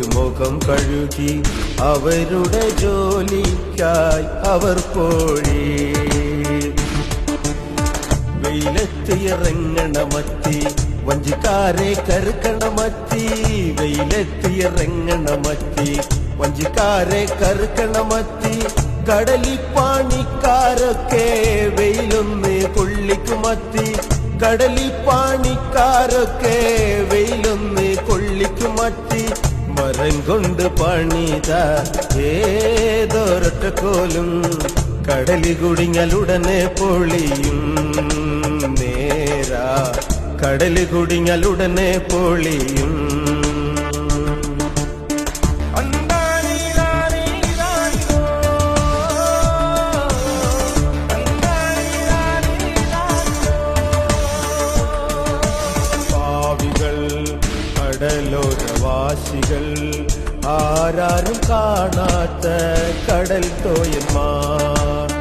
പോയിട്ട് മുഖം കഴുകി അവരുടെ ജോലിക്കായി അവർ പോയി. വെയിലത്ത് ഇറങ്ങണ മത്തി വഞ്ചിക്കാരെ കറുക്കണ മത്തി, വെയിലത്ത് ഇറങ്ങണ മത്തി വഞ്ചിക്കാരെ കറുക്കണ മത്തി. കടലിപ്പാണിക്കാരൊക്കെ വെയിലൊന്ന് കൊള്ളിക്കുമത്തി, കടലിപ്പാണിക്കാരൊക്കെ വെയിലൊന്ന് കൊള്ളിക്കുമത്തി. മരം കൊണ്ട് പണിത ഏതൊരൊറ്റക്കോലും കടലി കുടിങ്ങലുടനെ പൊളിയും നേരാ, കടലി കുടിങ്ങലുടനെ പൊളിയും. കടലോരവാസികൾ ആരാരും കാണാത്ത കടൽ തോയന്മാർ,